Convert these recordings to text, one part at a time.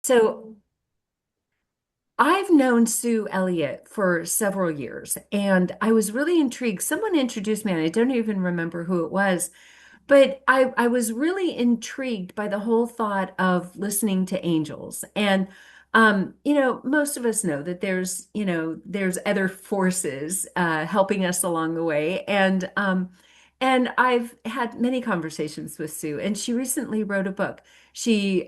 So I've known Sue Elliott for several years, and I was really intrigued. Someone introduced me, and I don't even remember who it was, but I was really intrigued by the whole thought of listening to angels. And most of us know that there's other forces helping us along the way. And I've had many conversations with Sue, and she recently wrote a book. She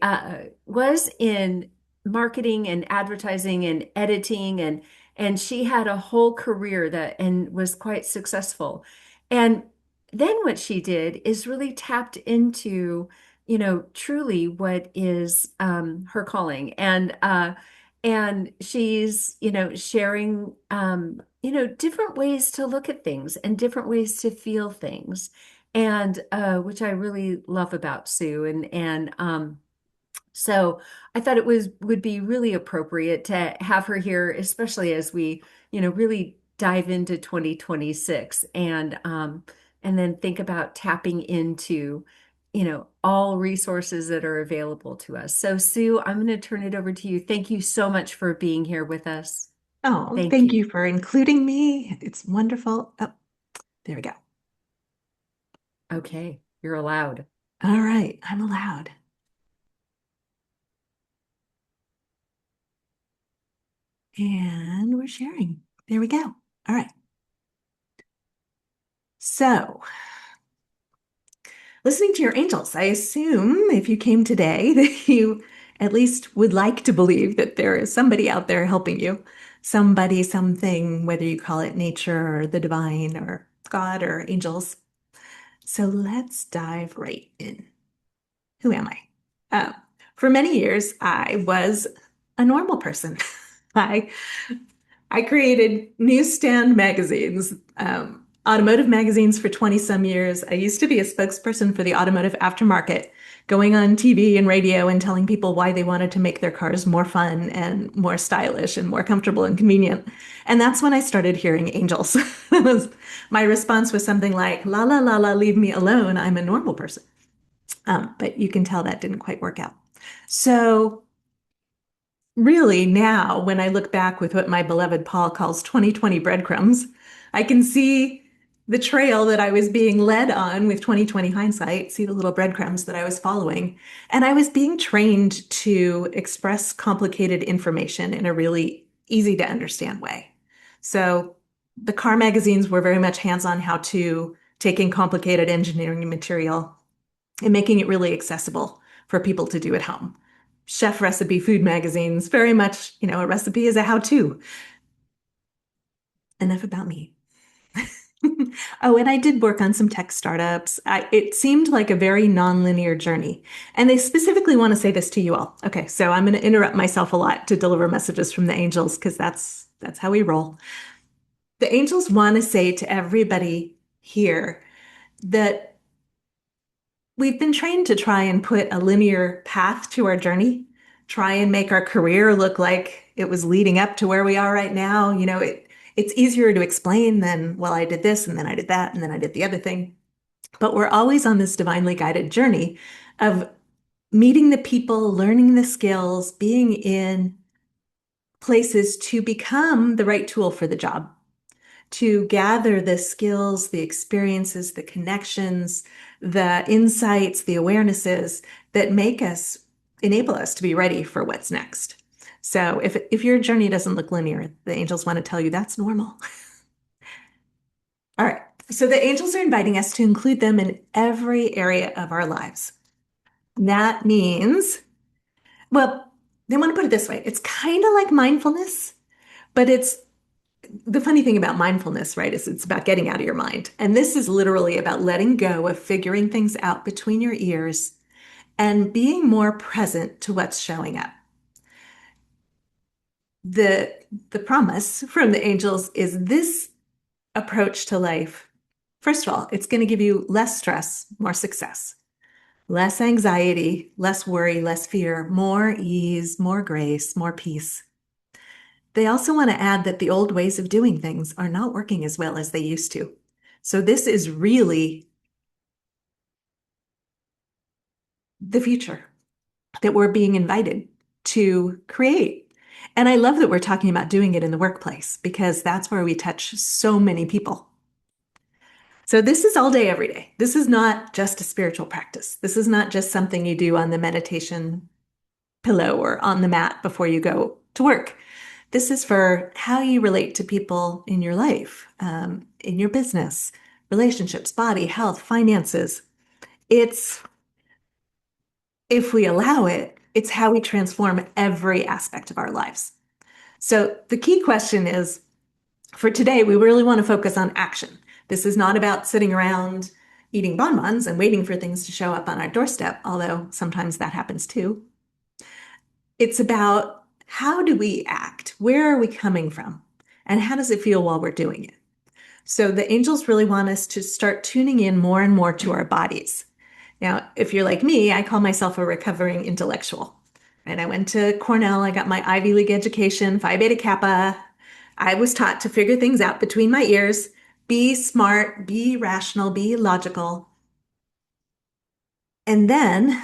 was in marketing and advertising and editing, and she had a whole career that and was quite successful. And then what she did is really tapped into, truly what is her calling. And she's, sharing different ways to look at things and different ways to feel things. And which I really love about Sue. And so I thought it would be really appropriate to have her here, especially as we, really dive into 2026 and then think about tapping into, all resources that are available to us. So Sue, I'm going to turn it over to you. Thank you so much for being here with us. Oh, Thank thank you. you for including me. It's wonderful. Oh, there we go. Okay, you're allowed. All right, I'm allowed. And we're sharing. There we go. All right. So, listening to your angels, I assume if you came today that you at least would like to believe that there is somebody out there helping you. Somebody, something, whether you call it nature or the divine or God or angels. So let's dive right in. Who am I? Uh, for many years, I was a normal person. I I created newsstand magazines, automotive magazines for 20 some years. I used to be a spokesperson for the automotive aftermarket, going on TV and radio and telling people why they wanted to make their cars more fun and more stylish and more comfortable and convenient. And that's when I started hearing angels. My response was something like, la la la la, leave me alone. I'm a normal person. But you can tell that didn't quite work out. So really now, when I look back with what my beloved Paul calls 2020 breadcrumbs, I can see the trail that I was being led on with 2020 hindsight, see the little breadcrumbs that I was following. And I was being trained to express complicated information in a really easy to understand way. So the car magazines were very much hands-on how to taking complicated engineering material and making it really accessible for people to do at home. Chef recipe food magazines, very much, a recipe is a how-to. Enough about me. Oh, and I did work on some tech startups. It seemed like a very nonlinear journey. And they specifically want to say this to you all. Okay, so I'm going to interrupt myself a lot to deliver messages from the angels because that's how we roll. The angels want to say to everybody here that we've been trained to try and put a linear path to our journey, try and make our career look like it was leading up to where we are right now. It's easier to explain than, well, I did this and then I did that and then I did the other thing. But we're always on this divinely guided journey of meeting the people, learning the skills, being in places to become the right tool for the job, to gather the skills, the experiences, the connections, the insights, the awarenesses that enable us to be ready for what's next. So if your journey doesn't look linear, the angels want to tell you that's normal. All right. So the angels are inviting us to include them in every area of our lives. That means, well, they want to put it this way. It's kind of like mindfulness, but it's the funny thing about mindfulness, right, is it's about getting out of your mind. And this is literally about letting go of figuring things out between your ears and being more present to what's showing up. The the promise from the angels is this approach to life. First of all, it's going to give you less stress, more success, less anxiety, less worry, less fear, more ease, more grace, more peace. They also want to add that the old ways of doing things are not working as well as they used to. So this is really the future that we're being invited. to create. And I love that we're talking about doing it in the workplace because that's where we touch so many people. So this is all day, every day. This is not just a spiritual practice. This is not just something you do on the meditation pillow or on the mat before you go to work. This is for how you relate to people in your life, in your business, relationships, body, health, finances. It's, if we allow it, it's how we transform every aspect of our lives. So the key question is, for today, we really want to focus on action. This is not about sitting around eating bonbons and waiting for things to show up on our doorstep, although sometimes that happens too. It's about how do we act? Where are we coming from? And how does it feel while we're doing it? So the angels really want us to start tuning in more and more to our bodies. Now, if you're like me, I call myself a recovering intellectual. And I went to Cornell, I got my Ivy League education, Phi Beta Kappa. I was taught to figure things out between my ears, be smart, be rational, be logical. And then,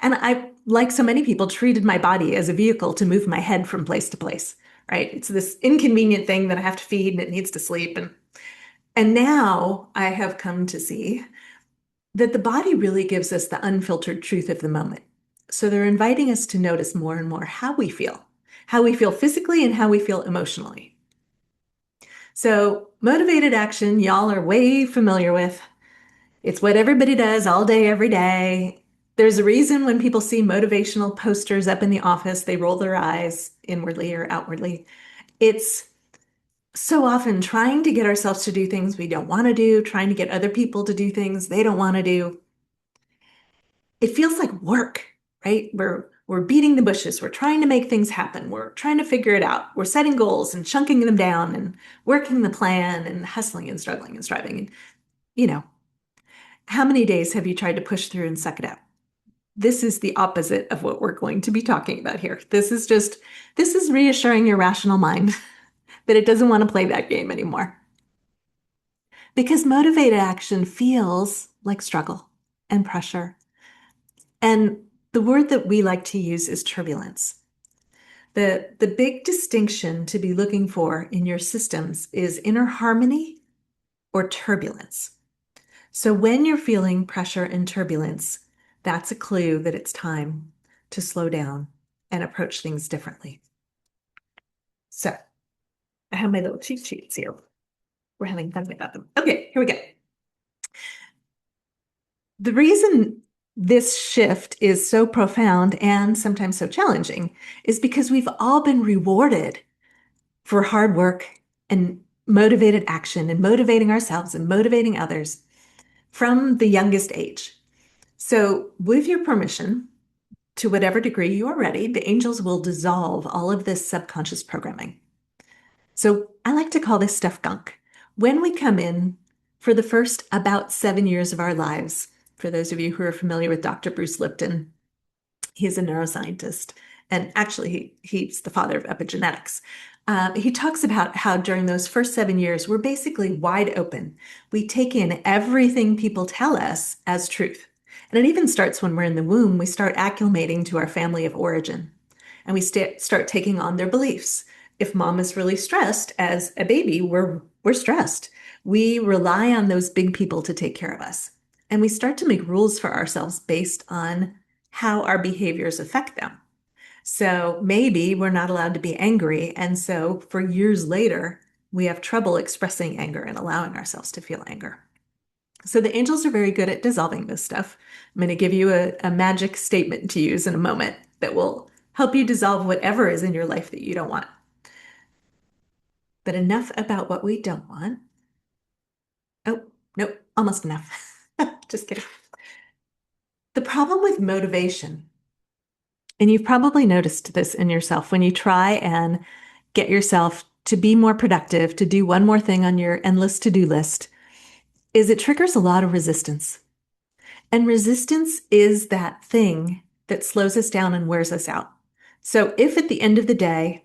and I, like so many people, treated my body as a vehicle to move my head from place to place, right? It's this inconvenient thing that I have to feed and it needs to sleep. And now I have come to see that the body really gives us the unfiltered truth of the moment. So they're inviting us to notice more and more how we feel physically and how we feel emotionally. So motivated action, y'all are way familiar with. It's what everybody does all day, every day. There's a reason when people see motivational posters up in the office, they roll their eyes inwardly or outwardly. It's so often trying to get ourselves to do things we don't want to do, trying to get other people to do things they don't want to do. It feels like work, right? We're beating the bushes. We're trying to make things happen. We're trying to figure it out. We're setting goals and chunking them down and working the plan and hustling and struggling and striving. And, you know, how many days have you tried to push through and suck it up? This is the opposite of what we're going to be talking about here. This is reassuring your rational mind that it doesn't want to play that game anymore. Because motivated action feels like struggle and pressure. And the word that we like to use is turbulence. The big distinction to be looking for in your systems is inner harmony or turbulence. So when you're feeling pressure and turbulence, that's a clue that it's time to slow down and approach things differently. So I have my little cheat sheets here. We're having fun about them. Okay, here we go. The reason this shift is so profound and sometimes so challenging is because we've all been rewarded for hard work and motivated action and motivating ourselves and motivating others from the youngest age. So, with your permission, to whatever degree you are ready, the angels will dissolve all of this subconscious programming. So, I like to call this stuff gunk. When we come in for the first about 7 years of our lives, for those of you who are familiar with Dr. Bruce Lipton, he's a neuroscientist, and actually, he's the father of epigenetics. He talks about how during those first 7 years, we're basically wide open. We take in everything people tell us as truth. And it even starts when we're in the womb. We start acclimating to our family of origin, and we start taking on their beliefs. If mom is really stressed as a baby, we're stressed. We rely on those big people to take care of us. And we start to make rules for ourselves based on how our behaviors affect them. So maybe we're not allowed to be angry. And so for years later, we have trouble expressing anger and allowing ourselves to feel anger. So the angels are very good at dissolving this stuff. I'm going to give you a magic statement to use in a moment that will help you dissolve whatever is in your life that you don't want. But enough about what we don't want. Oh, nope, almost enough. Just kidding. The problem with motivation, and you've probably noticed this in yourself when you try and get yourself to be more productive, to do one more thing on your endless to-do list, is it triggers a lot of resistance. And resistance is that thing that slows us down and wears us out. So if at the end of the day,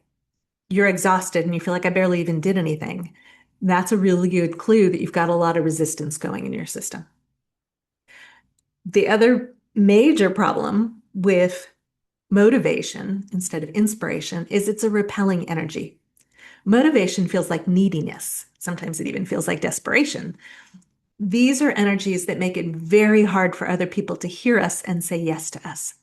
you're exhausted and you feel like I barely even did anything, that's a really good clue that you've got a lot of resistance going in your system. The other major problem with Motivation, instead of inspiration, is it's a repelling energy. Motivation feels like neediness. Sometimes it even feels like desperation. These are energies that make it very hard for other people to hear us and say yes to us.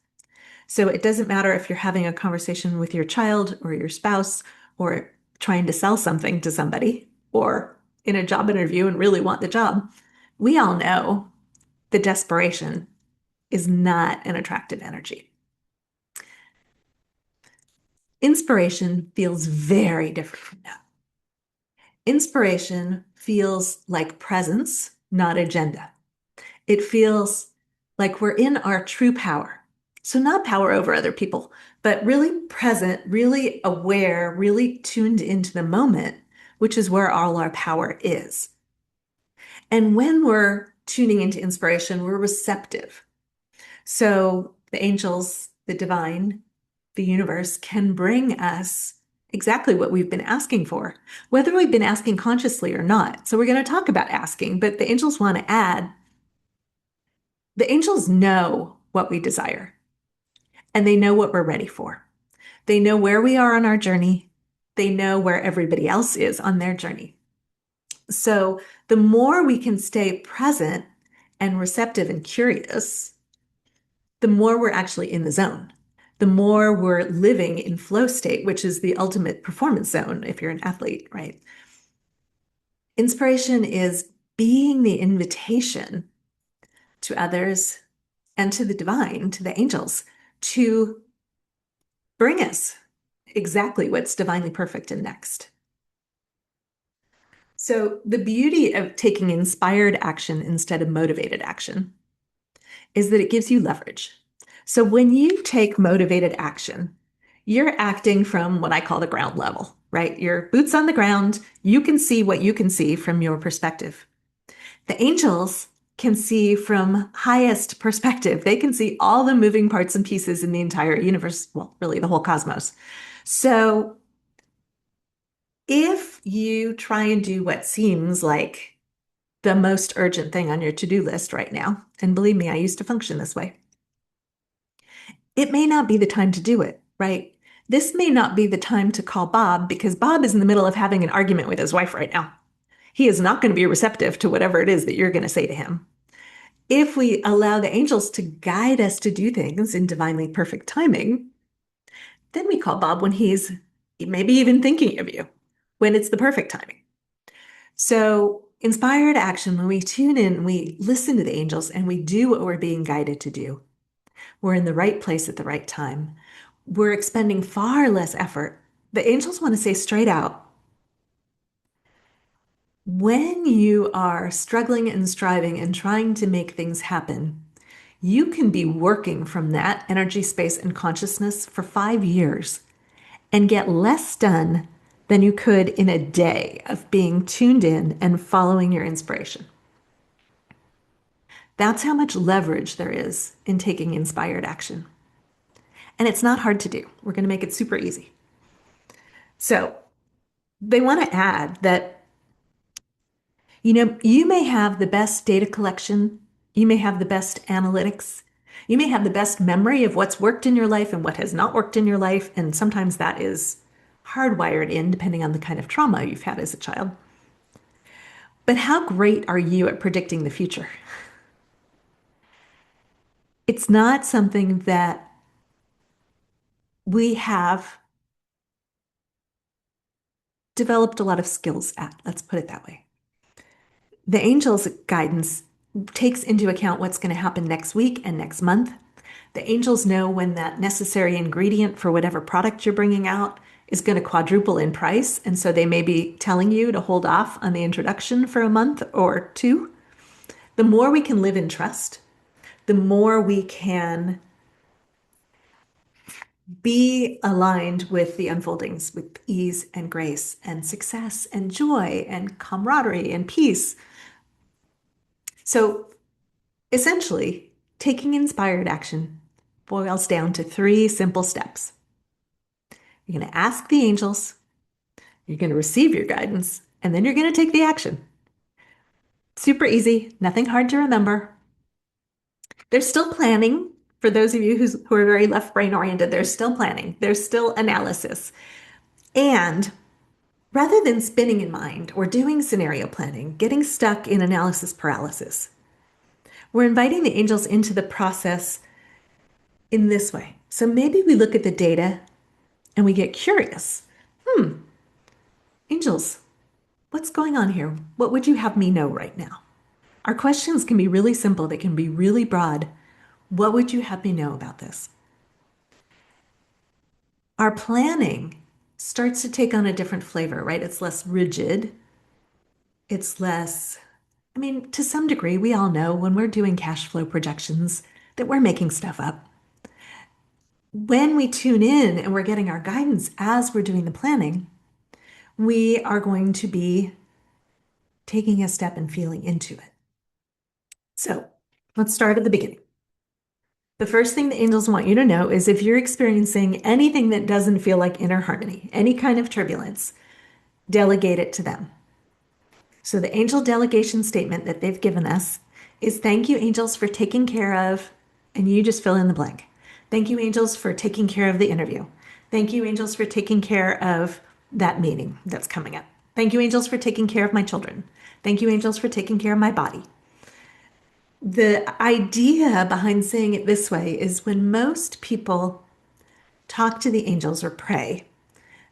So it doesn't matter if you're having a conversation with your child or your spouse or trying to sell something to somebody or in a job interview and really want the job. We all know the desperation is not an attractive energy. Inspiration feels very different from that. Inspiration feels like presence, not agenda. It feels like we're in our true power. So, not power over other people, but really present, really aware, really tuned into the moment, which is where all our power is. And when we're tuning into inspiration, we're receptive. So, the angels, the divine, the universe can bring us exactly what we've been asking for, whether we've been asking consciously or not. So, we're going to talk about asking, but the angels want to add the angels know what we desire and they know what we're ready for. They know where we are on our journey. They know where everybody else is on their journey. So the more we can stay present and receptive and curious, the more we're actually in the zone. The more we're living in flow state, which is the ultimate performance zone if you're an athlete, right? Inspiration is being the invitation to others and to the divine, to the angels, to bring us exactly what's divinely perfect and next. So, the beauty of taking inspired action instead of motivated action is that it gives you leverage. So, when you take motivated action, you're acting from what I call the ground level, right? Your boots on the ground, you can see what you can see from your perspective. The angels can see from highest perspective. They can see all the moving parts and pieces in the entire universe, well, really the whole cosmos. So if you try and do what seems like the most urgent thing on your to-do list right now, and believe me, I used to function this way, it may not be the time to do it, right? This may not be the time to call Bob because Bob is in the middle of having an argument with his wife right now. He is not going to be receptive to whatever it is that you're going to say to him. If we allow the angels to guide us to do things in divinely perfect timing, then we call Bob when he's maybe even thinking of you, when it's the perfect timing. So, inspired action, when we tune in, we listen to the angels and we do what we're being guided to do. We're in the right place at the right time. We're expending far less effort. The angels want to say straight out, when you are struggling and striving and trying to make things happen, you can be working from that energy, space, and consciousness for 5 years and get less done than you could in a day of being tuned in and following your inspiration. That's how much leverage there is in taking inspired action. And it's not hard to do. We're going to make it super easy. So they want to add that, you may have the best data collection, you may have the best analytics, you may have the best memory of what's worked in your life and what has not worked in your life. And sometimes that is hardwired in depending on the kind of trauma you've had as a child. But how great are you at predicting the future? It's not something that we have developed a lot of skills at. Let's put it that way. The angel's guidance takes into account what's going to happen next week and next month. The angels know when that necessary ingredient for whatever product you're bringing out is going to quadruple in price. And so they may be telling you to hold off on the introduction for a month or two. The more we can live in trust, the more we can be aligned with the unfoldings with ease and grace and success and joy and camaraderie and peace. So essentially, taking inspired action boils down to three simple steps. You're going to ask the angels, you're going to receive your guidance, and then you're going to take the action. Super easy, nothing hard to remember. There's still planning. For those of you who are very left brain oriented, there's still planning, there's still analysis. And rather than spinning in mind or doing scenario planning, getting stuck in analysis paralysis, we're inviting the angels into the process in this way. So maybe we look at the data and we get curious. Angels, what's going on here? What would you have me know right now? Our questions can be really simple, they can be really broad. What would you have me know about this? Our planning starts to take on a different flavor, right? It's less rigid. It's less, I mean, to some degree, we all know when we're doing cash flow projections that we're making stuff up. When we tune in and we're getting our guidance as we're doing the planning, we are going to be taking a step and feeling into it. So let's start at the beginning. The first thing the angels want you to know is if you're experiencing anything that doesn't feel like inner harmony, any kind of turbulence, delegate it to them. So the angel delegation statement that they've given us is thank you, angels, for taking care of, and you just fill in the blank. Thank you, angels, for taking care of the interview. Thank you, angels, for taking care of that meeting that's coming up. Thank you, angels, for taking care of my children. Thank you, angels, for taking care of my body. The idea behind saying it this way is when most people talk to the angels or pray,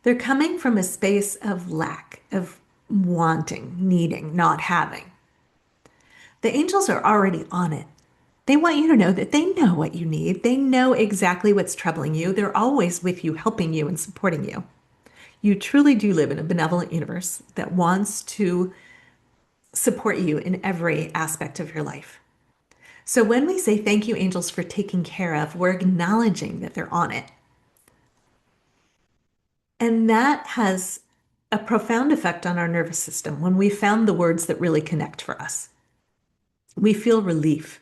they're coming from a space of lack, of wanting, needing, not having. The angels are already on it. They want you to know that they know what you need. They know exactly what's troubling you. They're always with you, helping you and supporting you. You truly do live in a benevolent universe that wants to support you in every aspect of your life. So when we say thank you, angels, for taking care of, we're acknowledging that they're on it. And that has a profound effect on our nervous system when we found the words that really connect for us. We feel relief.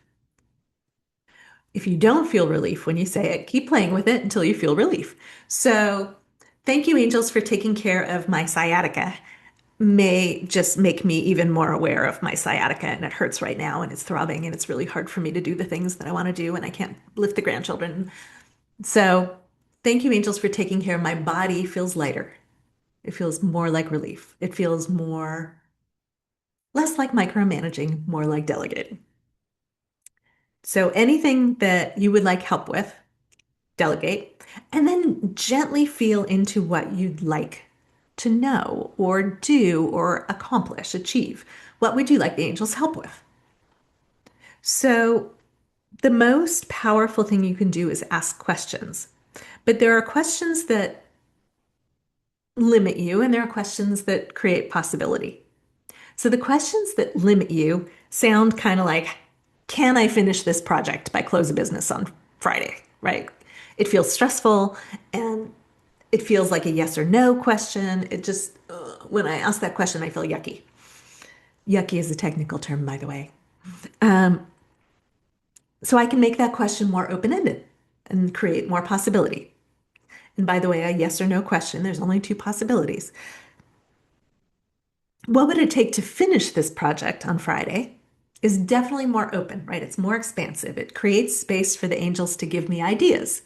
If you don't feel relief when you say it, keep playing with it until you feel relief. So, thank you, angels, for taking care of my sciatica. May just make me even more aware of my sciatica, and it hurts right now, and it's throbbing, and it's really hard for me to do the things that I want to do, and I can't lift the grandchildren. So, thank you, angels, for taking care of my body. Feels lighter. It feels more like relief. It feels less like micromanaging, more like delegating. So, anything that you would like help with, delegate, and then gently feel into what you'd like to know or do or accomplish, achieve. What would you like the angels help with? So, the most powerful thing you can do is ask questions. But there are questions that limit you, and there are questions that create possibility. So, the questions that limit you sound kind of like, can I finish this project by close of business on Friday, right? It feels stressful and it feels like a yes or no question. It just, when I ask that question, I feel yucky. Yucky is a technical term, by the way. Um, so I can make that question more open-ended and create more possibility. And by the way, a yes or no question, there's only two possibilities. What would it take to finish this project on Friday? Is definitely more open, right? It's more expansive. It creates space for the angels to give me ideas.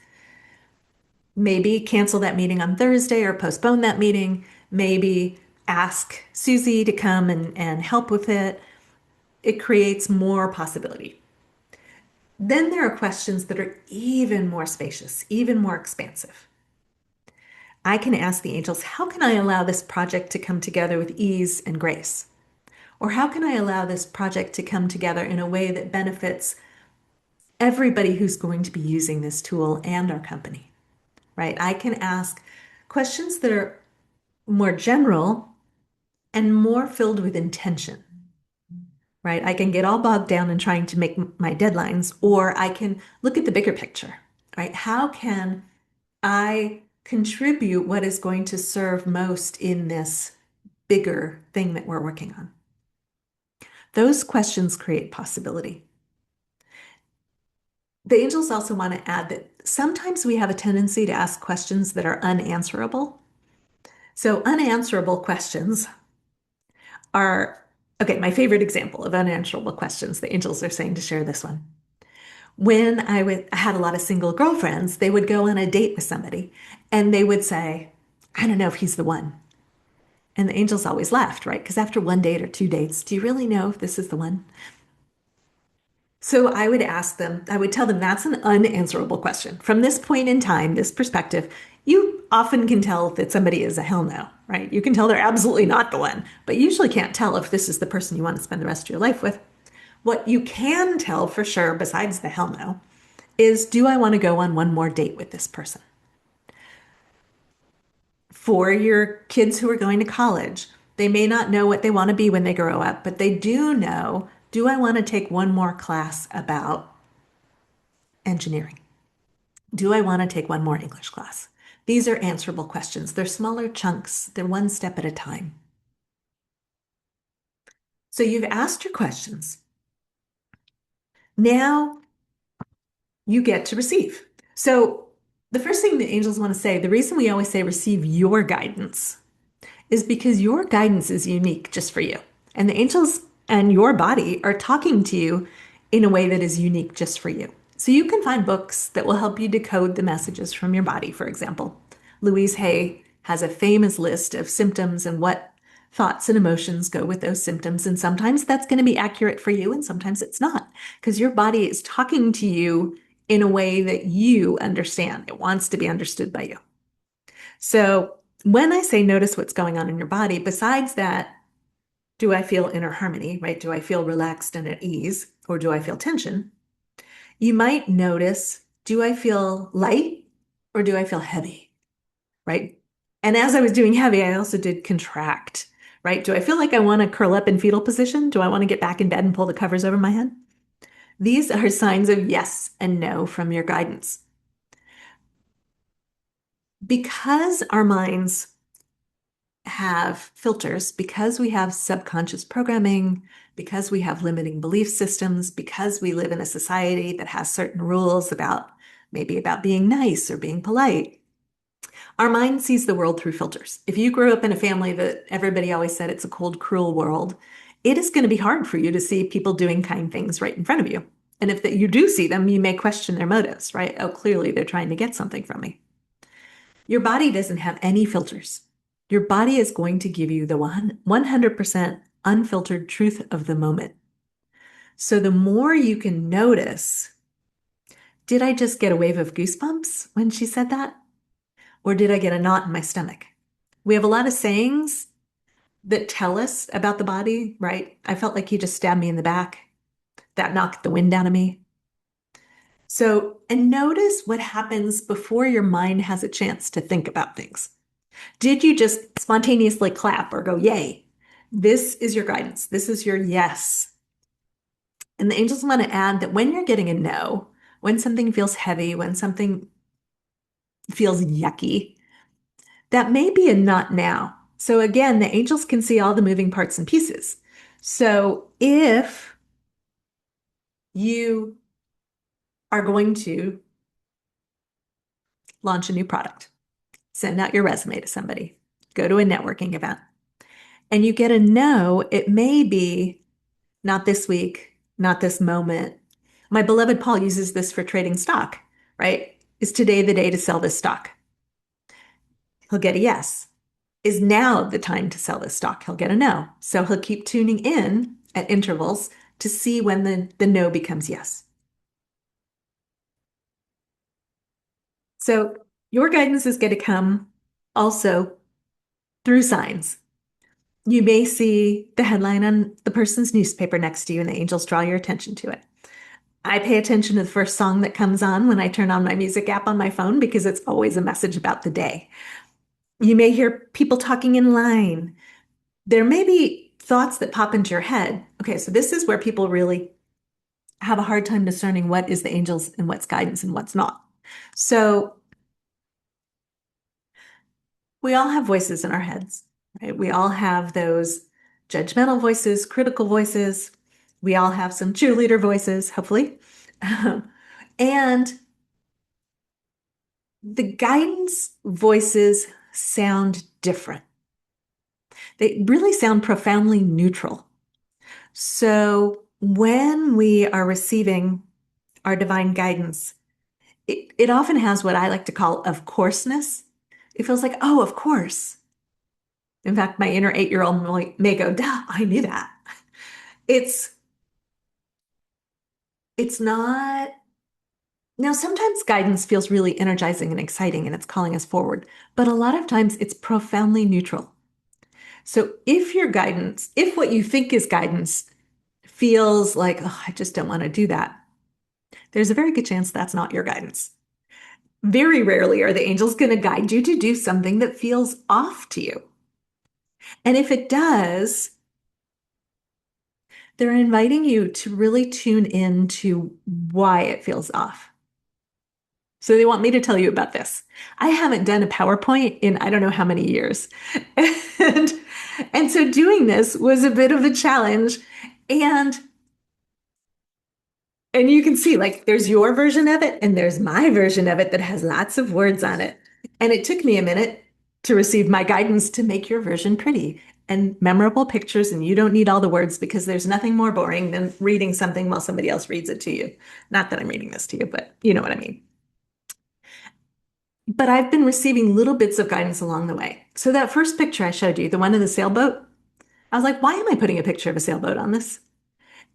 Maybe cancel that meeting on Thursday or postpone that meeting. Maybe ask Susie to come and help with it. It creates more possibility. Then there are questions that are even more spacious, even more expansive. I can ask the angels, how can I allow this project to come together with ease and grace? Or how can I allow this project to come together in a way that benefits everybody who's going to be using this tool and our company, right? I can ask questions that are more general and more filled with intention, right? I can get all bogged down in trying to make my deadlines, or I can look at the bigger picture, right? How can I contribute what is going to serve most in this bigger thing that we're working on? Those questions create possibility. The angels also want to add that sometimes we have a tendency to ask questions that are unanswerable. So, unanswerable questions are, okay, my favorite example of unanswerable questions, the angels are saying to share this one. when I had a lot of single girlfriends, they would go on a date with somebody and they would say, I don't know if he's the one. And the angels always laughed, right? Because after one date or two dates, do you really know if this is the one? So I would ask them, I would tell them that's an unanswerable question. From this point in time, this perspective, you often can tell that somebody is a hell no, right? You can tell they're absolutely not the one, but you usually can't tell if this is the person you want to spend the rest of your life with. What you can tell for sure, besides the hell no, is do I want to go on one more date with this person? For your kids who are going to college, they may not know what they want to be when they grow up, but they do know, do I want to take one more class about engineering? Do I want to take one more English class? These are answerable questions. They're smaller chunks, they're one step at a time. So you've asked your questions. Now you get to receive. So the first thing the angels want to say, the reason we always say receive your guidance is because your guidance is unique just for you. And the angels and your body are talking to you in a way that is unique just for you. So you can find books that will help you decode the messages from your body, for example. Louise Hay has a famous list of symptoms and what thoughts and emotions go with those symptoms. And sometimes that's going to be accurate for you, and sometimes it's not, because your body is talking to you in a way that you understand. It wants to be understood by you. So when I say notice what's going on in your body, besides that, do I feel inner harmony, right? Do I feel relaxed and at ease, or do I feel tension? You might notice, do I feel light or do I feel heavy, right? And as I was doing heavy, I also did contract, right? Do I feel like I want to curl up in fetal position? Do I want to get back in bed and pull the covers over my head? These are signs of yes and no from your guidance. Because our minds have filters, because we have subconscious programming, because we have limiting belief systems, because we live in a society that has certain rules about maybe about being nice or being polite, our mind sees the world through filters. If you grew up in a family that everybody always said it's a cold, cruel world, it is going to be hard for you to see people doing kind things right in front of you. And if that you do see them, you may question their motives, right? Oh, clearly they're trying to get something from me. Your body doesn't have any filters. Your body is going to give you the 100% unfiltered truth of the moment. So the more you can notice, did I just get a wave of goosebumps when she said that? Or did I get a knot in my stomach? We have a lot of sayings that tell us about the body, right? I felt like he just stabbed me in the back. That knocked the wind out of me. So, and notice what happens before your mind has a chance to think about things. Did you just spontaneously clap or go, yay? This is your guidance. This is your yes. And the angels want to add that when you're getting a no, when something feels heavy, when something feels yucky, that may be a not now. So again, the angels can see all the moving parts and pieces. So if you are going to launch a new product, send out your resume to somebody, go to a networking event, and you get a no, it may be not this week, not this moment. My beloved Paul uses this for trading stock, right? Is today the day to sell this stock? He'll get a yes. Is now the time to sell this stock? He'll get a no. So he'll keep tuning in at intervals to see when the no becomes yes. So your guidance is going to come also through signs. You may see the headline on the person's newspaper next to you, and the angels draw your attention to it. I pay attention to the first song that comes on when I turn on my music app on my phone because it's always a message about the day. You may hear people talking in line. There may be thoughts that pop into your head. Okay, so this is where people really have a hard time discerning what is the angels and what's guidance and what's not. So we all have voices in our heads, right? We all have those judgmental voices, critical voices. We all have some cheerleader voices, hopefully. And the guidance voices sound different. They really sound profoundly neutral. So when we are receiving our divine guidance, it often has what I like to call of courseness. It feels like, oh, of course. In fact, my inner 8-year-old may go, duh, I knew that. It's it's not. Now, sometimes guidance feels really energizing and exciting and it's calling us forward, but a lot of times it's profoundly neutral. So if your guidance, if what you think is guidance feels like, oh, I just don't want to do that, there's a very good chance that's not your guidance. Very rarely are the angels going to guide you to do something that feels off to you. And if it does, they're inviting you to really tune in to why it feels off. So they want me to tell you about this. I haven't done a PowerPoint in I don't know how many years. And, and so doing this was a bit of a challenge. And and you can see like there's your version of it and there's my version of it that has lots of words on it. And it took me a minute to receive my guidance to make your version pretty and memorable pictures. And you don't need all the words because there's nothing more boring than reading something while somebody else reads it to you. Not that I'm reading this to you, but you know what I mean. But I've been receiving little bits of guidance along the way. So that first picture I showed you, the one of the sailboat, I was like, why am I putting a picture of a sailboat on this?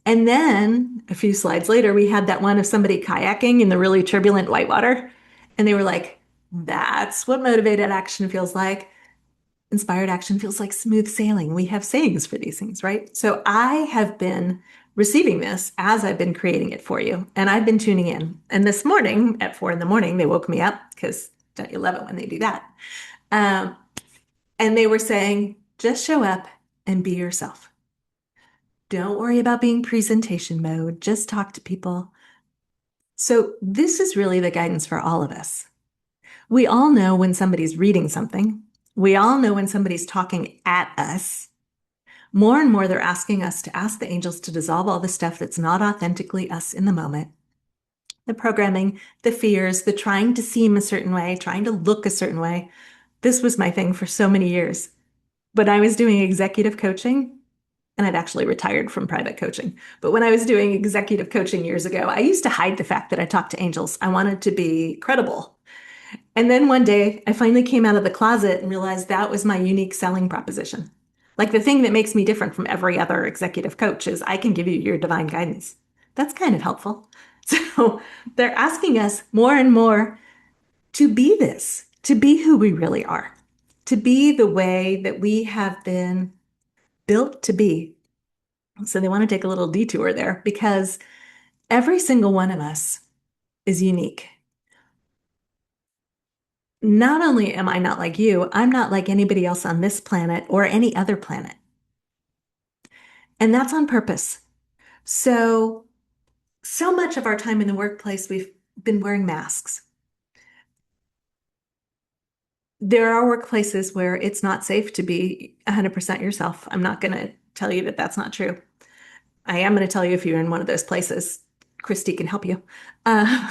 And then a few slides later, we had that one of somebody kayaking in the really turbulent whitewater. And they were like, that's what motivated action feels like. Inspired action feels like smooth sailing. We have sayings for these things, right? So I have been receiving this as I've been creating it for you, and I've been tuning in. And this morning at 4 in the morning, they woke me up because don't you love it when they do that? Um, and they were saying, just show up and be yourself. Don't worry about being presentation mode. Just talk to people. So this is really the guidance for all of us. We all know when somebody's reading something. We all know when somebody's talking at us. More and more, they're asking us to ask the angels to dissolve all the stuff that's not authentically us in the moment. The programming, the fears, the trying to seem a certain way, trying to look a certain way. This was my thing for so many years. When I was doing executive coaching, and I'd actually retired from private coaching, but when I was doing executive coaching years ago, I used to hide the fact that I talked to angels. I wanted to be credible. And then one day I finally came out of the closet and realized that was my unique selling proposition. Like the thing that makes me different from every other executive coach is I can give you your divine guidance. That's kind of helpful. So they're asking us more and more to be this, to be who we really are, to be the way that we have been built to be. So they want to take a little detour there because every single one of us is unique. Not only am I not like you, I'm not like anybody else on this planet or any other planet. And that's on purpose. So, so much of our time in the workplace, we've been wearing masks. There are workplaces where it's not safe to be 100% yourself. I'm not going to tell you that that's not true. I am going to tell you if you're in one of those places, Christy can help you. Uh,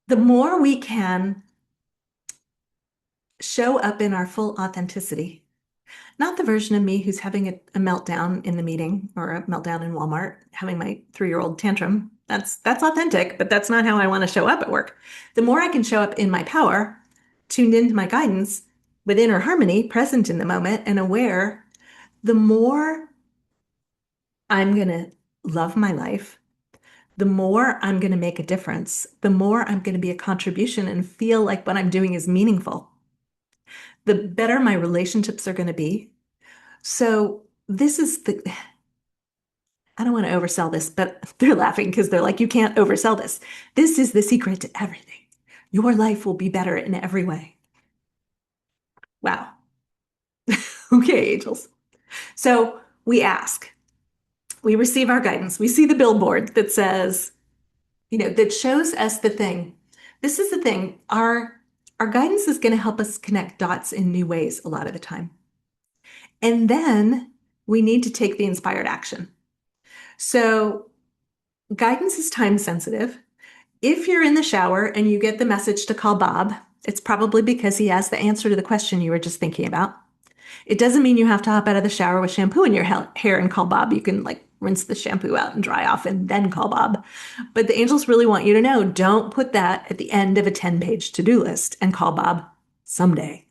the more we can show up in our full authenticity, not the version of me who's having a meltdown in the meeting or a meltdown in Walmart, having my 3-year-old tantrum. That's authentic, but that's not how I want to show up at work. The more I can show up in my power, tuned into my guidance, with inner harmony, present in the moment, and aware, the more I'm going to love my life, the more I'm going to make a difference, the more I'm going to be a contribution and feel like what I'm doing is meaningful, the better my relationships are going to be. So this is the, I don't want to oversell this, but they're laughing because they're like, you can't oversell this. This is the secret to everything. Your life will be better in every way. Wow. Okay, angels. So we ask, we receive our guidance. We see the billboard that says, that shows us the thing. This is the thing. Our guidance is going to help us connect dots in new ways a lot of the time. And then we need to take the inspired action. So guidance is time sensitive. If you're in the shower and you get the message to call Bob, it's probably because he has the answer to the question you were just thinking about. It doesn't mean you have to hop out of the shower with shampoo in your hair and call Bob. You can like rinse the shampoo out and dry off, and then call Bob. But the angels really want you to know, don't put that at the end of a 10-page to-do list and call Bob someday.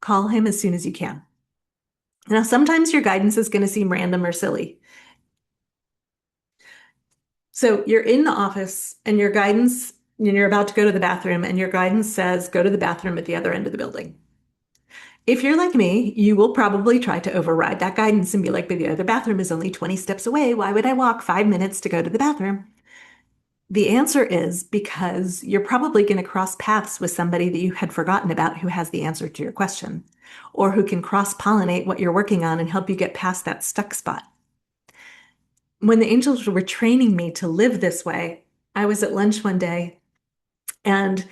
Call him as soon as you can. Now, sometimes your guidance is going to seem random or silly. So you're in the office and your guidance, and you're about to go to the bathroom, and your guidance says, go to the bathroom at the other end of the building. If you're like me, you will probably try to override that guidance and be like, but the other bathroom is only 20 steps away. Why would I walk 5 minutes to go to the bathroom? The answer is because you're probably going to cross paths with somebody that you had forgotten about who has the answer to your question, or who can cross-pollinate what you're working on and help you get past that stuck spot. When the angels were training me to live this way, I was at lunch one day and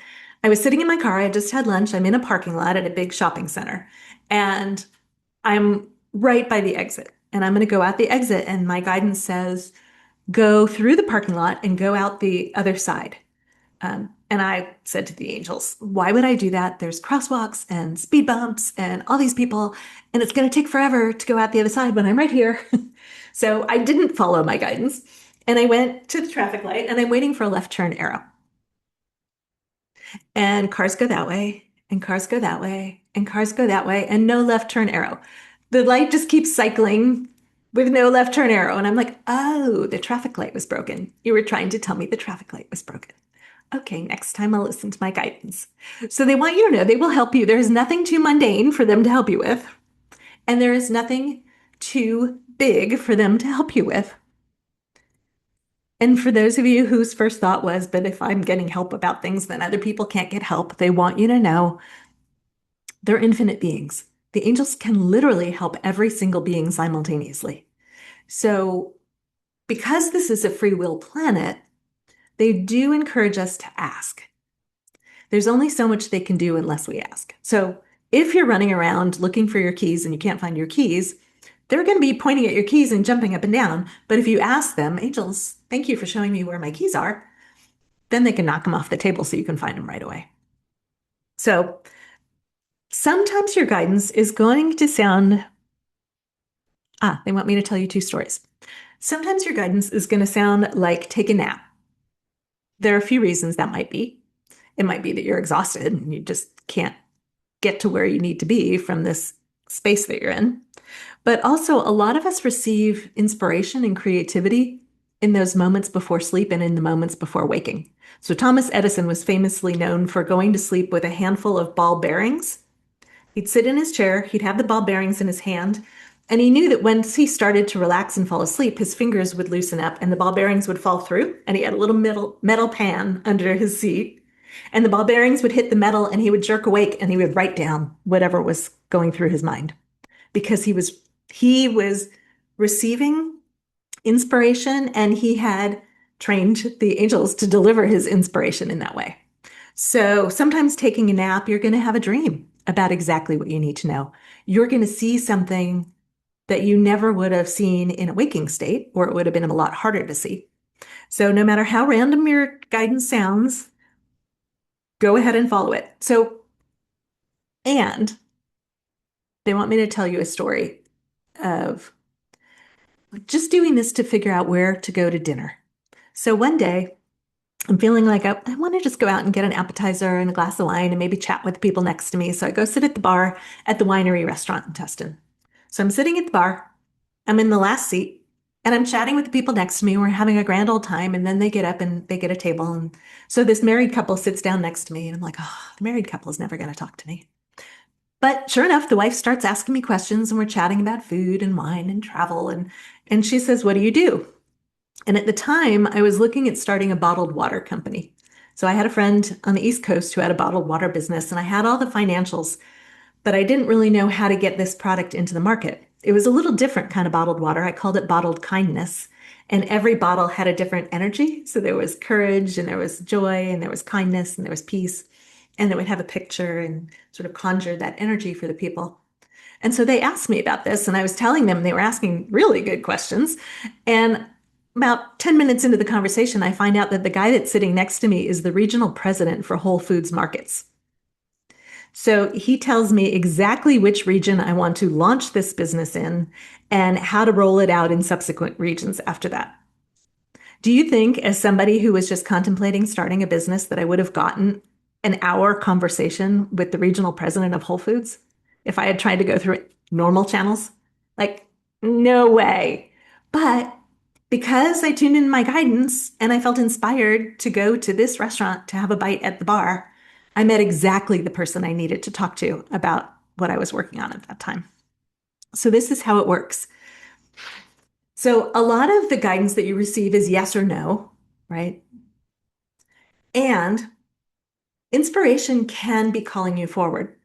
I was sitting in my car. I just had lunch. I'm in a parking lot at a big shopping center and I'm right by the exit. And I'm going to go out the exit, and my guidance says, go through the parking lot and go out the other side. And I said to the angels, why would I do that? There's crosswalks and speed bumps and all these people, and it's going to take forever to go out the other side when I'm right here. So I didn't follow my guidance. And I went to the traffic light and I'm waiting for a left turn arrow. And cars go that way, and cars go that way, and cars go that way, and no left turn arrow. The light just keeps cycling with no left turn arrow. And I'm like, oh, the traffic light was broken. You were trying to tell me the traffic light was broken. Okay, next time I'll listen to my guidance. So they want you to know they will help you. There is nothing too mundane for them to help you with, and there is nothing too big for them to help you with. And for those of you whose first thought was, but if I'm getting help about things, then other people can't get help, they want you to know they're infinite beings. The angels can literally help every single being simultaneously. So, because this is a free will planet, they do encourage us to ask. There's only so much they can do unless we ask. So, if you're running around looking for your keys and you can't find your keys, they're going to be pointing at your keys and jumping up and down. But if you ask them, angels, thank you for showing me where my keys are, then they can knock them off the table so you can find them right away. So sometimes your guidance is going to sound, they want me to tell you two stories. Sometimes your guidance is going to sound like take a nap. There are a few reasons that might be. It might be that you're exhausted and you just can't get to where you need to be from this space that you're in. But also, a lot of us receive inspiration and creativity in those moments before sleep and in the moments before waking. So Thomas Edison was famously known for going to sleep with a handful of ball bearings. He'd sit in his chair, he'd have the ball bearings in his hand, and he knew that once he started to relax and fall asleep, his fingers would loosen up and the ball bearings would fall through. And he had a little metal pan under his seat. And the ball bearings would hit the metal and he would jerk awake and he would write down whatever was going through his mind because he was receiving inspiration and he had trained the angels to deliver his inspiration in that way. So sometimes taking a nap, you're going to have a dream about exactly what you need to know. You're going to see something that you never would have seen in a waking state, or it would have been a lot harder to see. So no matter how random your guidance sounds, go ahead and follow it. And they want me to tell you a story of just doing this to figure out where to go to dinner. So one day, I'm feeling like I want to just go out and get an appetizer and a glass of wine and maybe chat with the people next to me. So I go sit at the bar at the winery restaurant in Tustin. So I'm sitting at the bar, I'm in the last seat, and I'm chatting with the people next to me. We're having a grand old time, and then they get up and they get a table. And so this married couple sits down next to me, and I'm like, oh, the married couple is never going to talk to me. But sure enough, the wife starts asking me questions, and we're chatting about food and wine and travel. And she says, what do you do? And at the time, I was looking at starting a bottled water company. So I had a friend on the East Coast who had a bottled water business, and I had all the financials, but I didn't really know how to get this product into the market. It was a little different kind of bottled water. I called it bottled kindness. And every bottle had a different energy. So there was courage, and there was joy, and there was kindness, and there was peace. And it would have a picture and sort of conjure that energy for the people. And so they asked me about this, and I was telling them they were asking really good questions. And about 10 minutes into the conversation, I find out that the guy that's sitting next to me is the regional president for Whole Foods Markets. So he tells me exactly which region I want to launch this business in and how to roll it out in subsequent regions after that. Do you think, as somebody who was just contemplating starting a business, that I would have gotten an hour conversation with the regional president of Whole Foods if I had tried to go through normal channels? Like, no way. But because I tuned in my guidance and I felt inspired to go to this restaurant to have a bite at the bar, I met exactly the person I needed to talk to about what I was working on at that time. So, this is how it works. So, a lot of the guidance that you receive is yes or no, right? And inspiration can be calling you forward.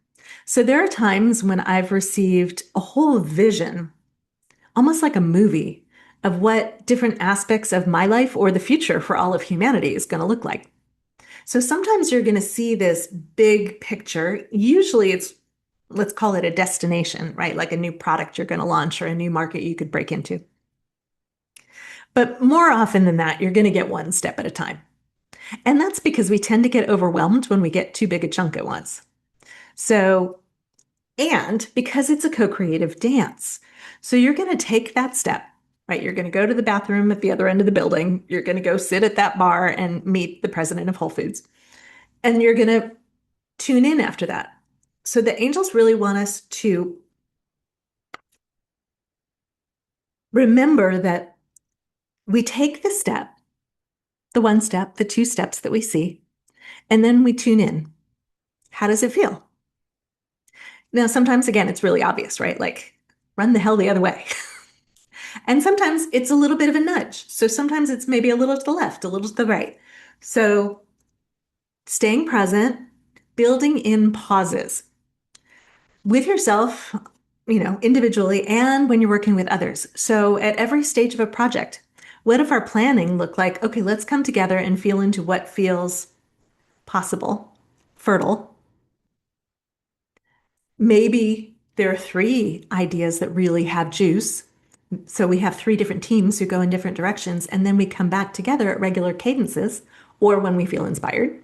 So, there are times when I've received a whole vision, almost like a movie, of what different aspects of my life or the future for all of humanity is going to look like. So sometimes you're going to see this big picture. Usually it's, let's call it a destination, right? Like a new product you're going to launch or a new market you could break into. But more often than that, you're going to get one step at a time. And that's because we tend to get overwhelmed when we get too big a chunk at once. So, and because it's a co-creative dance. So you're going to take that step, right? You're going to go to the bathroom at the other end of the building. You're going to go sit at that bar and meet the president of Whole Foods. And you're going to tune in after that. So the angels really want us to remember that we take the step, the one step, the two steps that we see, and then we tune in. How does it feel? Now, sometimes, again, it's really obvious, right? Like, run the hell the other way. And sometimes it's a little bit of a nudge. So sometimes it's maybe a little to the left, a little to the right. So staying present, building in pauses with yourself, individually and when you're working with others. So at every stage of a project, what if our planning looked like, okay, let's come together and feel into what feels possible, fertile. Maybe there are three ideas that really have juice. So we have three different teams who go in different directions, and then we come back together at regular cadences or when we feel inspired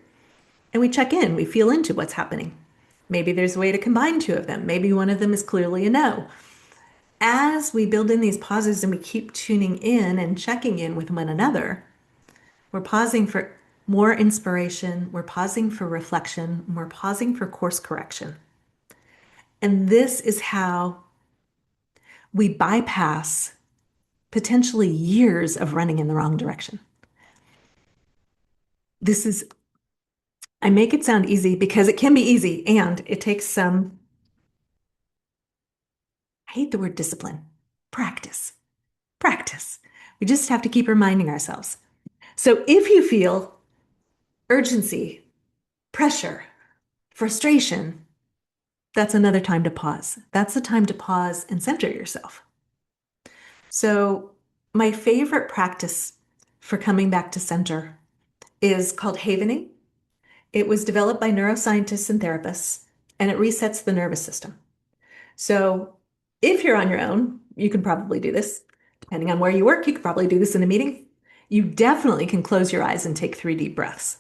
and we check in, we feel into what's happening. Maybe there's a way to combine two of them. Maybe one of them is clearly a no. As we build in these pauses and we keep tuning in and checking in with one another, we're pausing for more inspiration, we're pausing for reflection, we're pausing for course correction. And this is how we bypass potentially years of running in the wrong direction. This is, I make it sound easy because it can be easy and it takes some, I hate the word discipline, practice, practice. We just have to keep reminding ourselves. So if you feel urgency, pressure, frustration, that's another time to pause. That's the time to pause and center yourself. So, my favorite practice for coming back to center is called havening. It was developed by neuroscientists and therapists, and it resets the nervous system. So, if you're on your own, you can probably do this. Depending on where you work, you could probably do this in a meeting. You definitely can close your eyes and take 3 deep breaths.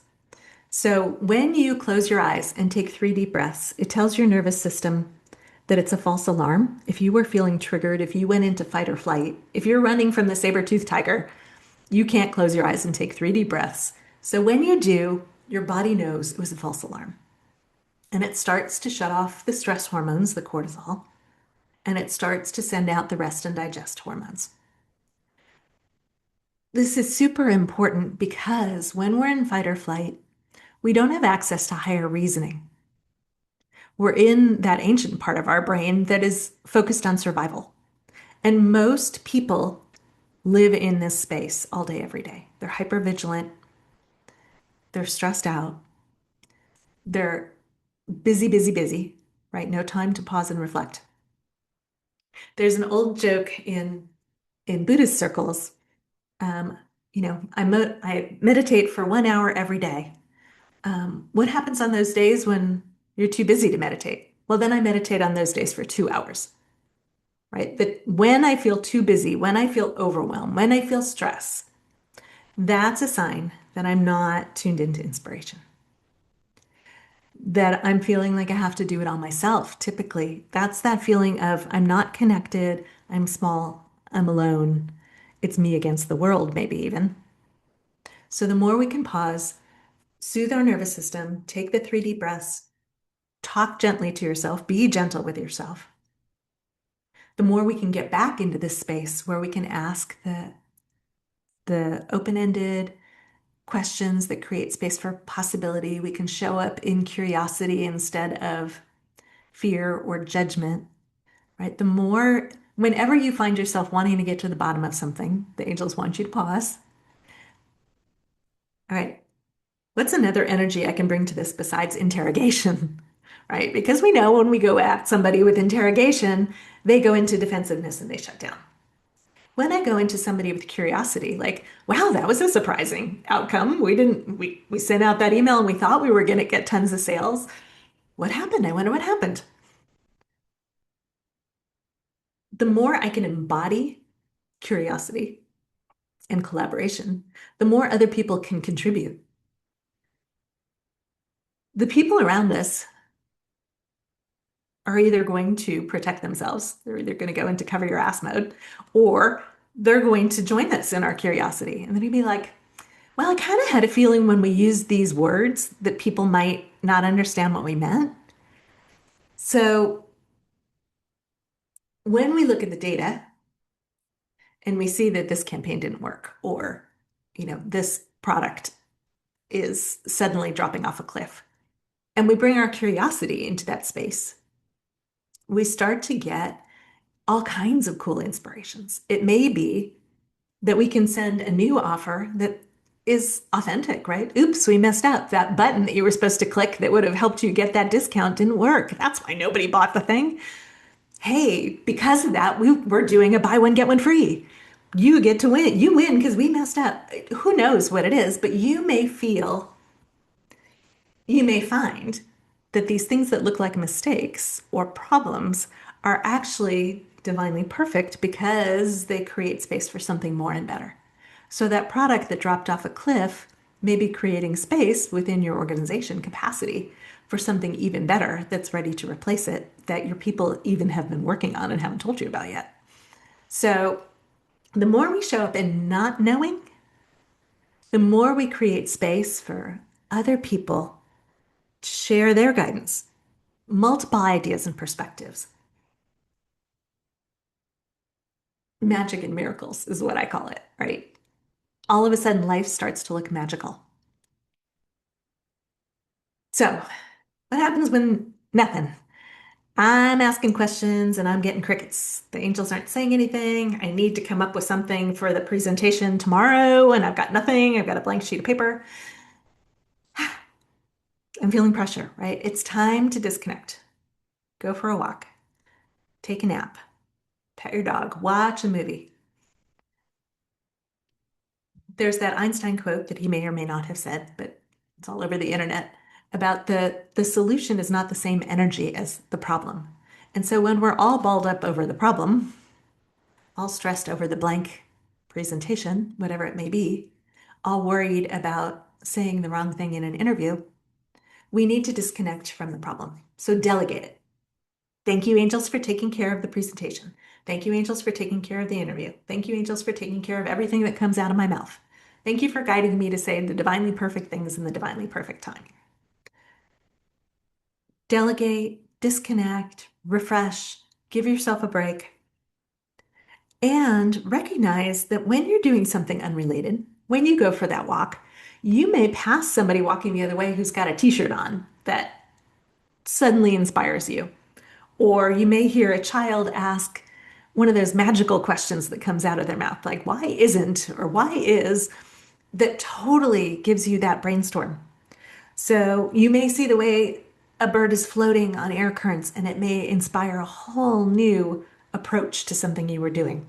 So when you close your eyes and take 3 deep breaths, it tells your nervous system that it's a false alarm. If you were feeling triggered, if you went into fight or flight, if you're running from the saber-toothed tiger, you can't close your eyes and take 3 deep breaths. So when you do, your body knows it was a false alarm. And it starts to shut off the stress hormones, the cortisol, and it starts to send out the rest and digest hormones. This is super important because when we're in fight or flight, we don't have access to higher reasoning. We're in that ancient part of our brain that is focused on survival. And most people live in this space all day, every day. They're hypervigilant, they're stressed out, they're busy, busy, busy, right? No time to pause and reflect. There's an old joke in Buddhist circles. Um, I meditate for 1 hour every day. What happens on those days when you're too busy to meditate? Well, then I meditate on those days for 2 hours, right? That when I feel too busy, when I feel overwhelmed, when I feel stress, that's a sign that I'm not tuned into inspiration. that I'm feeling like I have to do it all myself, typically. That's that feeling of I'm not connected, I'm small, I'm alone. It's me against the world, maybe even. So the more we can pause, soothe our nervous system, take the 3 deep breaths, talk gently to yourself, be gentle with yourself, the more we can get back into this space where we can ask the open-ended questions that create space for possibility. We can show up in curiosity instead of fear or judgment, right? The more, whenever you find yourself wanting to get to the bottom of something, the angels want you to pause. All right, what's another energy I can bring to this besides interrogation? Right? Because we know when we go at somebody with interrogation, they go into defensiveness and they shut down. When I go into somebody with curiosity, like, wow, that was a surprising outcome. We sent out that email and we thought we were going to get tons of sales. What happened? I wonder what happened. The more I can embody curiosity and collaboration, the more other people can contribute. The people around us are either going to protect themselves, they're either going to go into cover your ass mode, or they're going to join us in our curiosity. And then you'd be like, well, I kind of had a feeling when we used these words that people might not understand what we meant. So when we look at the data and we see that this campaign didn't work, or, this product is suddenly dropping off a cliff, and we bring our curiosity into that space, we start to get all kinds of cool inspirations. It may be that we can send a new offer that is authentic, right? Oops, we messed up. That button that you were supposed to click that would have helped you get that discount didn't work. That's why nobody bought the thing. Hey, because of that, we're doing a buy one, get one free. You get to win. You win because we messed up. Who knows what it is, but you may find that these things that look like mistakes or problems are actually divinely perfect because they create space for something more and better. So that product that dropped off a cliff may be creating space within your organization capacity for something even better that's ready to replace it that your people even have been working on and haven't told you about yet. So the more we show up in not knowing, the more we create space for other people to share their guidance, multiple ideas and perspectives. Magic and miracles is what I call it, right? All of a sudden, life starts to look magical. So, what happens when nothing? I'm asking questions and I'm getting crickets. The angels aren't saying anything. I need to come up with something for the presentation tomorrow, and I've got nothing. I've got a blank sheet of paper. I'm feeling pressure, right? It's time to disconnect. Go for a walk, take a nap, pet your dog, watch a movie. There's that Einstein quote that he may or may not have said, but it's all over the internet about the solution is not the same energy as the problem. And so when we're all balled up over the problem, all stressed over the blank presentation, whatever it may be, all worried about saying the wrong thing in an interview, we need to disconnect from the problem. So delegate it. Thank you, angels, for taking care of the presentation. Thank you, angels, for taking care of the interview. Thank you, angels, for taking care of everything that comes out of my mouth. Thank you for guiding me to say the divinely perfect things in the divinely perfect time. Delegate, disconnect, refresh, give yourself a break, and recognize that when you're doing something unrelated, when you go for that walk, you may pass somebody walking the other way who's got a t-shirt on that suddenly inspires you. Or you may hear a child ask one of those magical questions that comes out of their mouth, like, why isn't, or why is, that totally gives you that brainstorm. So you may see the way a bird is floating on air currents, and it may inspire a whole new approach to something you were doing.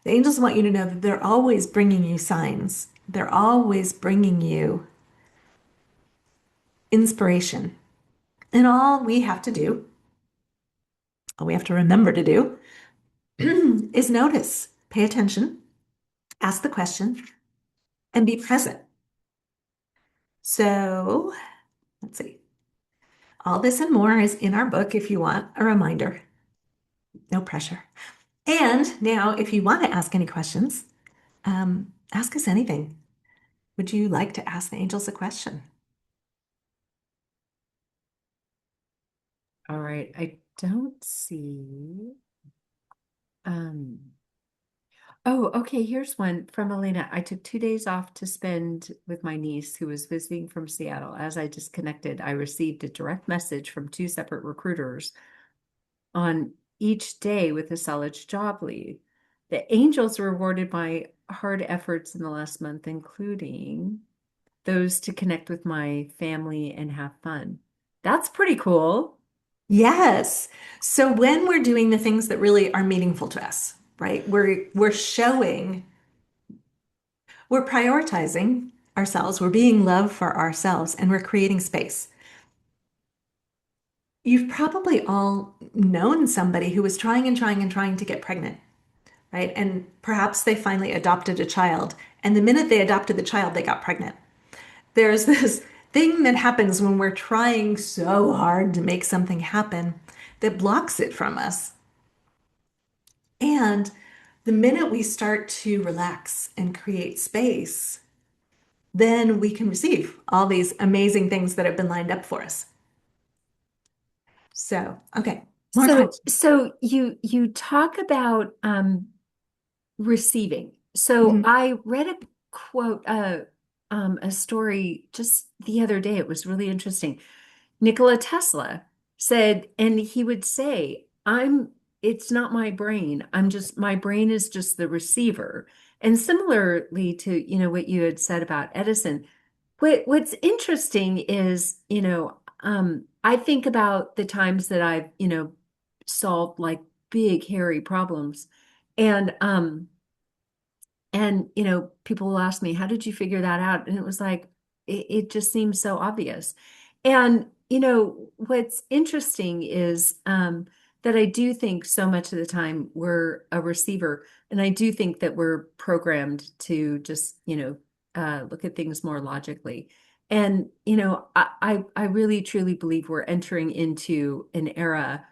The angels want you to know that they're always bringing you signs. They're always bringing you inspiration. And all we have to remember to do, is notice, pay attention, ask the question, and be present. So Let's see. All this and more is in our book if you want a reminder. No pressure. And now, if you want to ask any questions, ask us anything. Would you like to ask the angels a question? All right. I don't see. Um, oh, okay. Here's one from Elena. I took 2 days off to spend with my niece who was visiting from Seattle. As I disconnected, I received a direct message from two separate recruiters on each day with a solid job lead. The angels rewarded my hard efforts in the last month, including those to connect with my family and have fun. That's pretty cool. Yes. So when we're doing the things that really are meaningful to us, right? We're showing, we're prioritizing ourselves, we're being love for ourselves, and we're creating space. You've probably all known somebody who was trying and trying and trying to get pregnant, right? And perhaps they finally adopted a child. And the minute they adopted the child, they got pregnant. There's this thing that happens when we're trying so hard to make something happen that blocks it from us. And the minute we start to relax and create space, then we can receive all these amazing things that have been lined up for us. So, okay, more So, questions. so you talk about receiving. So Mhm. I read a quote, a story just the other day. It was really interesting. Nikola Tesla said, and he would say, it's not my brain. My brain is just the receiver. And similarly to, what you had said about Edison, what's interesting is, I think about the times that I've, solved like big, hairy problems. And, people will ask me, how did you figure that out? And it was like, it just seems so obvious. And, what's interesting is that I do think so much of the time we're a receiver. And I do think that we're programmed to just, look at things more logically. And, I really truly believe we're entering into an era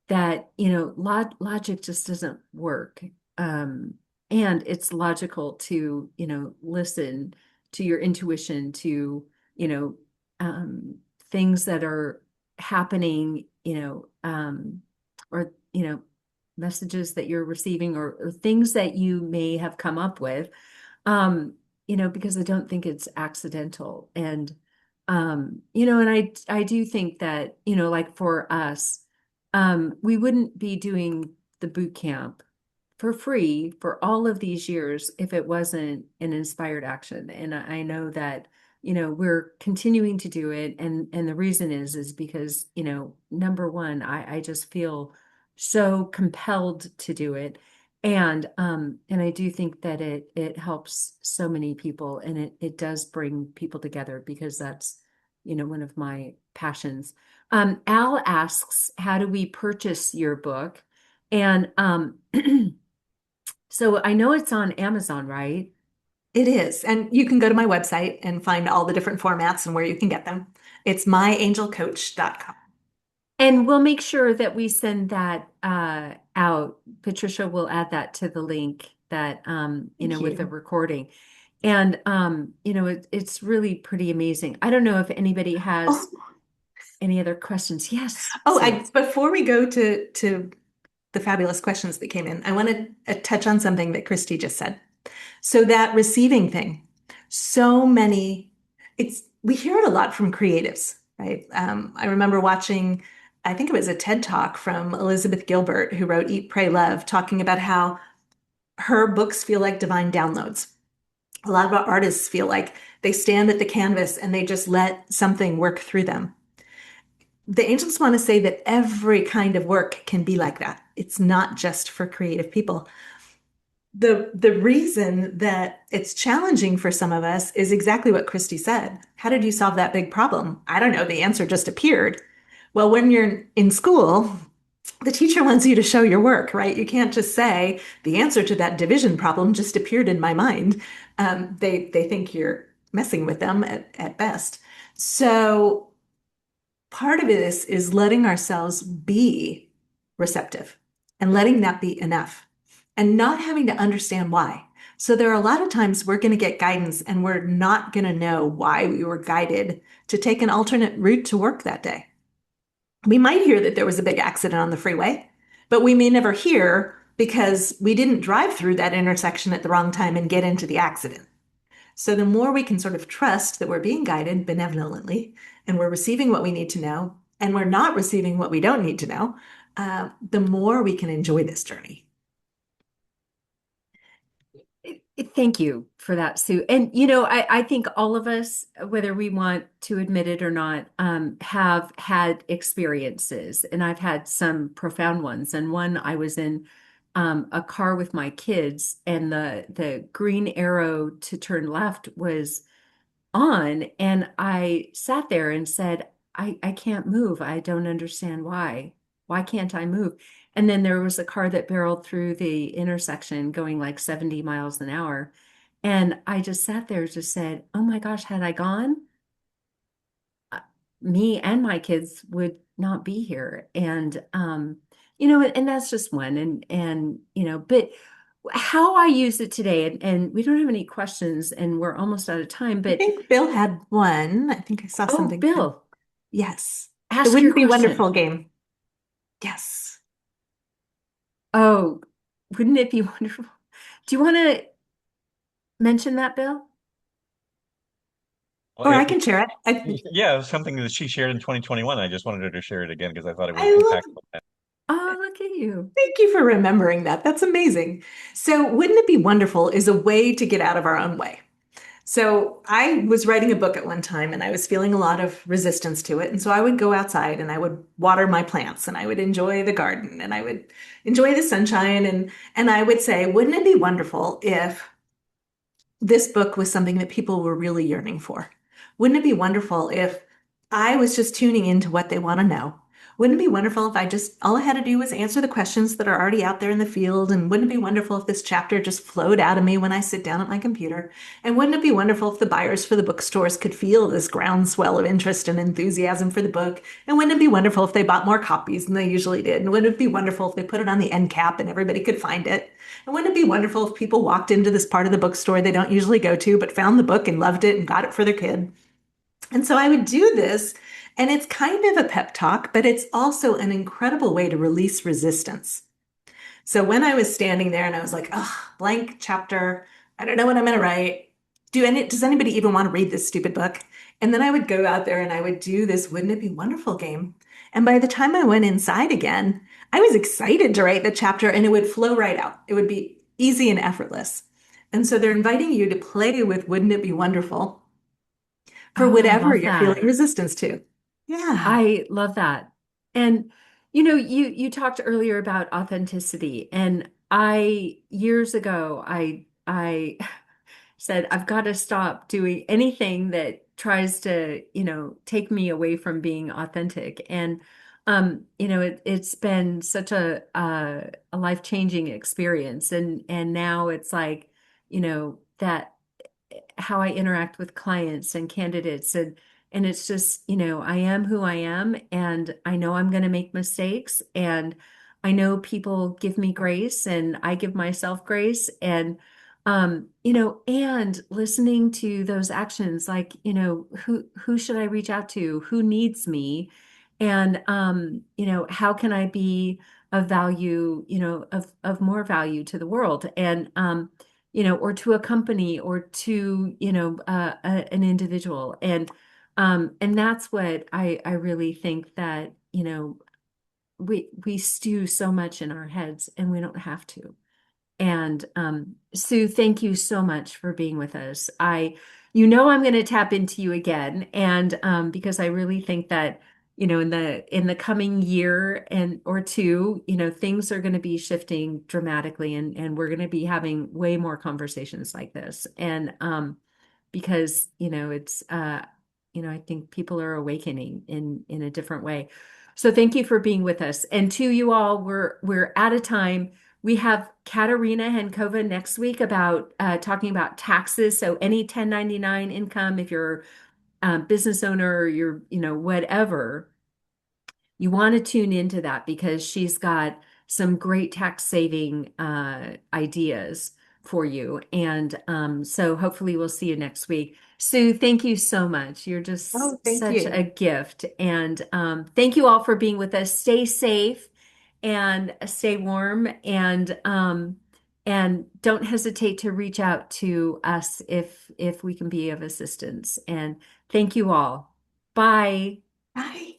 that, logic just doesn't work. Um, and it's logical to, listen to your intuition, to, you know, things that are happening, or, messages that you're receiving or things that you may have come up with, um, because I don't think it's accidental. And, and I do think that, like for us, we wouldn't be doing the boot camp for free for all of these years if it wasn't an inspired action. And I know that, we're continuing to do it. And the reason is because, number one, I just feel so compelled to do it. And I do think that it helps so many people and it does bring people together because that's, one of my passions. Al asks, how do we purchase your book? And so I know it's on Amazon, right? It is. And you can go to my website and find all the different formats and where you can get them. It's myangelcoach.com. And we'll make sure that we send that out. Patricia will add that to the link that Thank with the you. recording. And it's really pretty amazing. I don't know if anybody Oh, has any other questions. Yes, oh, Sue. before we go to the fabulous questions that came in, I want to touch on something that Christy just said. So that receiving thing, so many, we hear it a lot from creatives, right? I remember watching, I think it was a TED Talk from Elizabeth Gilbert, who wrote Eat, Pray, Love, talking about how her books feel like divine downloads. A lot of our artists feel like they stand at the canvas and they just let something work through them. The angels want to say that every kind of work can be like that. It's not just for creative people. The reason that it's challenging for some of us is exactly what Christy said. How did you solve that big problem? I don't know. The answer just appeared. Well, when you're in school, the teacher wants you to show your work, right? You can't just say the answer to that division problem just appeared in my mind. They think you're messing with them at best. So part of this is letting ourselves be receptive and letting that be enough and not having to understand why. So there are a lot of times we're going to get guidance and we're not going to know why we were guided to take an alternate route to work that day. We might hear that there was a big accident on the freeway, but we may never hear because we didn't drive through that intersection at the wrong time and get into the accident. So the more we can sort of trust that we're being guided benevolently and we're receiving what we need to know and we're not receiving what we don't need to know, the more we can enjoy this journey. Thank you for that, Sue. And I think all of us, whether we want to admit it or not, have had experiences, and I've had some profound ones. And one, I was in a car with my kids, and the green arrow to turn left was on, and I sat there and said, I can't move. I don't understand why. Why can't I move? And then there was a car that barreled through the intersection going like 70 miles an hour. And I just sat there, just said, oh my gosh, had I gone, uh, me and my kids would not be here. And and that's just one. But how I use it today, and we don't have any questions and we're almost out of time, I but think Bill had one. I think I saw oh, something. Bill, Yes. The ask your Wouldn't Be question. Wonderful game. Yes. Oh, wouldn't it be wonderful? Do you want to mention that, Bill? Well, Or I can share it. yeah, it was something that she shared in 2021. I just wanted her to share it again because I thought it was I love impactful. Oh, look at you. Thank you for remembering that. That's amazing. So, Wouldn't It Be Wonderful is a way to get out of our own way. So, I was writing a book at one time and I was feeling a lot of resistance to it. And so I would go outside and I would water my plants and I would enjoy the garden and I would enjoy the sunshine and I would say, wouldn't it be wonderful if this book was something that people were really yearning for? Wouldn't it be wonderful if I was just tuning into what they want to know? Wouldn't it be wonderful if all I had to do was answer the questions that are already out there in the field? And wouldn't it be wonderful if this chapter just flowed out of me when I sit down at my computer? And wouldn't it be wonderful if the buyers for the bookstores could feel this groundswell of interest and enthusiasm for the book? And wouldn't it be wonderful if they bought more copies than they usually did? And wouldn't it be wonderful if they put it on the end cap and everybody could find it? And wouldn't it be wonderful if people walked into this part of the bookstore they don't usually go to, but found the book and loved it and got it for their kid? And so I would do this, and it's kind of a pep talk, but it's also an incredible way to release resistance. So when I was standing there and I was like, oh, blank chapter, I don't know what I'm going to write. Does anybody even want to read this stupid book? And then I would go out there and I would do this Wouldn't It Be Wonderful game. And by the time I went inside again, I was excited to write the chapter and it would flow right out. It would be easy and effortless. And so they're inviting you to play with Wouldn't It Be Wonderful for Oh, I whatever love you're feeling that. resistance to. Yeah. I love that. And you talked earlier about authenticity, and I years ago I said I've got to stop doing anything that tries to, take me away from being authentic. And it's been such a life-changing experience, and now it's like, that how I interact with clients and candidates, and it's just, I am who I am, and I know I'm going to make mistakes, and I know people give me grace and I give myself grace, and and listening to those actions, like, who should I reach out to? Who needs me? And how can I be of value, of more value to the world? And or to a company, or to, an individual. And that's what I really think, that, we stew so much in our heads and we don't have to. And Sue, thank you so much for being with us. I'm going to tap into you again, and because I really think that, in the coming year and or two, things are going to be shifting dramatically, and we're going to be having way more conversations like this. And because, I think people are awakening in a different way. So thank you for being with us. And to you all, we're out of time. We have Katerina Hankova next week about talking about taxes. So any 1099 income, if you're a business owner, or you're, whatever, you want to tune into that because she's got some great tax saving ideas for you. And so hopefully we'll see you next week. Sue, thank you so much. You're Oh, just thank such a you. gift. And thank you all for being with us. Stay safe and stay warm and don't hesitate to reach out to us if we can be of assistance. And thank you all. Bye. Bye.